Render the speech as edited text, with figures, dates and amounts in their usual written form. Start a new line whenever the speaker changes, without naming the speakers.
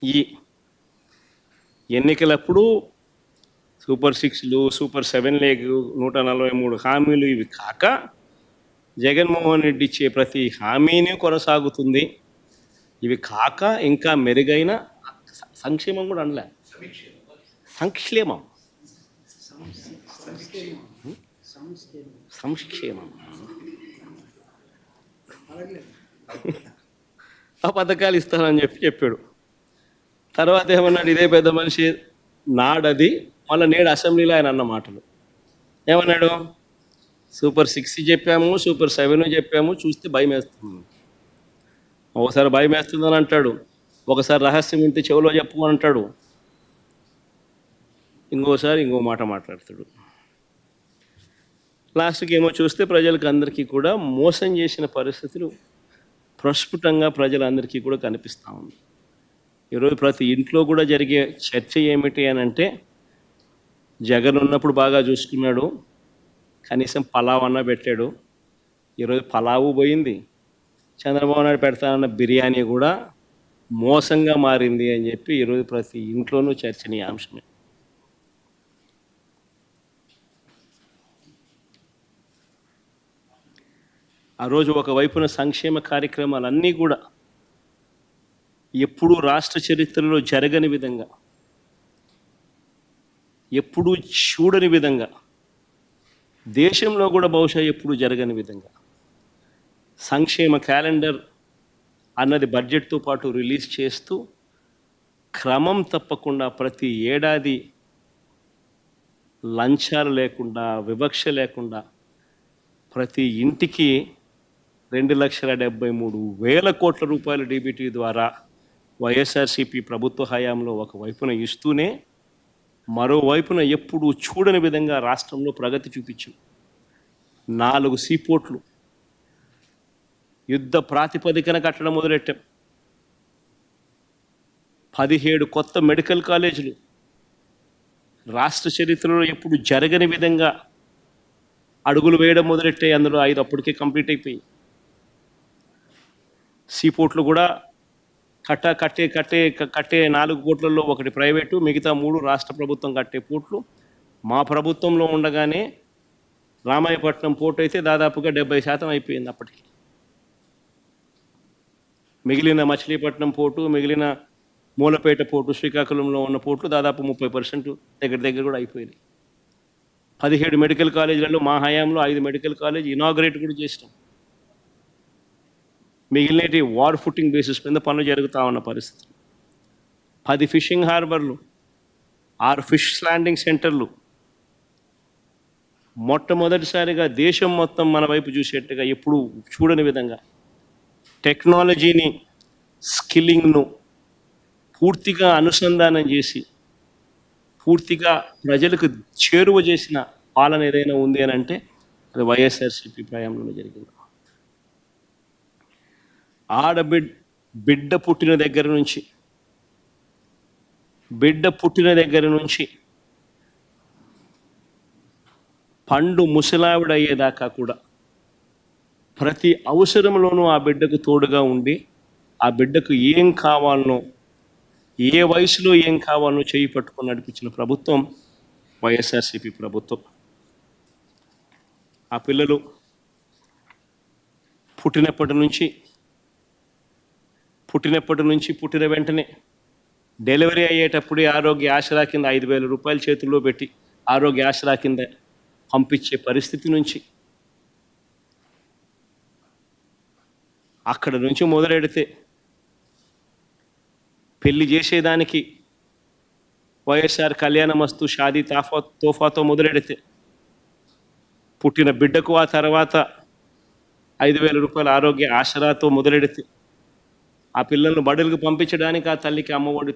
ఈ ఎన్నికలప్పుడు super 6లు, super 7 లేగు, 143 హామీలు ఇవి కాక జగన్మోహన్ రెడ్డి ఇచ్చే ప్రతి హామీని కొనసాగుతుంది. ఇవి కాక ఇంకా మెరుగైన సంక్షేమం కూడా అనలే, సంక్షేమం సంక్షేమం ఆ పథకాలు ఇస్తానని చెప్పాడు. తర్వాత ఏమన్నాడు, ఇదే పెద్ద మనిషి నాడది మళ్ళీ నేడు అసెంబ్లీలో ఆయన అన్న మాటలు ఏమన్నాడు, సూపర్ 6 చెప్పాము, సూపర్ 7 చెప్పాము, చూస్తే భయం వేస్తుంది. ఒకసారి భయం వేస్తుందని అంటాడు, ఒకసారి రహస్యం ఇంటి చెవిలో చెప్పు అని అంటాడు, ఇంకోసారి ఇంకో మాట మాట్లాడతాడు. లాస్ట్కి ఏమో చూస్తే ప్రజలకు అందరికీ కూడా మోసం చేసిన పరిస్థితులు ప్రస్ఫుటంగా ప్రజలందరికీ కూడా కనిపిస్తూ ఉంది. ఈరోజు ప్రతి ఇంట్లో కూడా జరిగే చర్చ ఏమిటి అని అంటే, జగన్ ఉన్నప్పుడు బాగా చూసుకున్నాడు, కనీసం పలావ్ అన్న పెట్టాడు. ఈరోజు పలావు పోయింది, చంద్రబాబు నాయుడు పెడతానన్న బిర్యానీ కూడా మోసంగా మారింది అని చెప్పి ఈరోజు ప్రతి ఇంట్లోనూ చర్చనీయాంశమే. ఆ రోజు ఒకవైపున సంక్షేమ కార్యక్రమాలన్నీ కూడా ఎప్పుడూ రాష్ట్ర చరిత్రలో జరగని విధంగా, ఎప్పుడూ చూడని విధంగా, దేశంలో కూడా బహుశా ఎప్పుడూ జరగని విధంగా సంక్షేమ క్యాలెండర్ అన్నది బడ్జెట్తో పాటు రిలీజ్ చేస్తూ క్రమం తప్పకుండా ప్రతి ఏడాది లంచాలు లేకుండా, వివక్ష లేకుండా ప్రతి ఇంటికి 2,73,000 కోట్ల రూపాయల డీబీటీ ద్వారా వైఎస్ఆర్సీపీ ప్రభుత్వ హయాంలో ఒకవైపున ఇస్తూనే మరోవైపున ఎప్పుడూ చూడని విధంగా రాష్ట్రంలో ప్రగతి చూపించాం. 4 సీపోర్ట్లు యుద్ధ ప్రాతిపదికన కట్టడం మొదలెట్టాం. 17 కొత్త మెడికల్ కాలేజీలు రాష్ట్ర చరిత్రలో ఎప్పుడు జరగని విధంగా అడుగులు వేయడం మొదలెట్టాయి. అందులో 5 అప్పటికే కంప్లీట్ అయిపోయి, సీపోర్ట్లు కూడా కట్టే 4 పోర్ట్లలో ఒకటి ప్రైవేటు, మిగతా 3 రాష్ట్ర ప్రభుత్వం కట్టే పోర్ట్లు. మా ప్రభుత్వంలో ఉండగానే రామాయపట్నం పోర్టు అయితే దాదాపుగా 70% అయిపోయింది అప్పటికి. మిగిలిన మచిలీపట్నం పోర్టు, మిగిలిన మూలపేట పోర్టు, శ్రీకాకుళంలో ఉన్న పోర్ట్లు దాదాపు 30% దగ్గర కూడా అయిపోయింది. 17 మెడికల్ కాలేజీలలో మా హయాంలో 5 మెడికల్ కాలేజ్ ఇనాగ్రేట్ కూడా చేసినాం. మిగిలినటి వార్ ఫుటింగ్ బేసిస్ మీద పనులు జరుగుతూ ఉన్న పరిస్థితి. 10 ఫిషింగ్ హార్బర్లు, 6 ఫిష్ ల్యాండింగ్ సెంటర్లు, మొట్టమొదటిసారిగా దేశం మొత్తం మన వైపు చూసేట్టుగా ఎప్పుడు చూడని విధంగా టెక్నాలజీని, స్కిల్లింగ్ను పూర్తిగా అనుసంధానం చేసి పూర్తిగా ప్రజలకు చేరువ చేసిన పాలన ఏదైనా ఉంది అని అంటే అది వైఎస్ఆర్సీపీ ప్రయాణంలో జరిగింది. బిడ్డ పుట్టిన దగ్గర నుంచి పండు ముసలావిడ అయ్యేదాకా కూడా ప్రతి అవసరంలోనూ ఆ బిడ్డకు తోడుగా ఉండి, ఆ బిడ్డకు ఏం కావాలనో, ఏ వయసులో ఏం కావాలనో చేయి పట్టుకొని నడిపించిన ప్రభుత్వం వైఎస్ఆర్సీపీ ప్రభుత్వం. ఆ పిల్లలు పుట్టినప్పటి నుంచి పుట్టిన వెంటనే డెలివరీ అయ్యేటప్పుడే ఆరోగ్య ఆసరా కింద 5,000 రూపాయలు చేతుల్లో పెట్టి ఆరోగ్య ఆసరా కింద పంపించే పరిస్థితి నుంచి, అక్కడ నుంచి మొదలెడితే పెళ్లి చేసేదానికి వైఎస్ఆర్ కళ్యాణమస్తు షాదీ తోఫాతో మొదలెడితే, పుట్టిన బిడ్డకు ఆ తర్వాత 5,000 రూపాయల ఆరోగ్య ఆసరాతో మొదలెడితే, ఆ పిల్లలను బడులకు పంపించడానికి ఆ తల్లికి అమ్మఒడి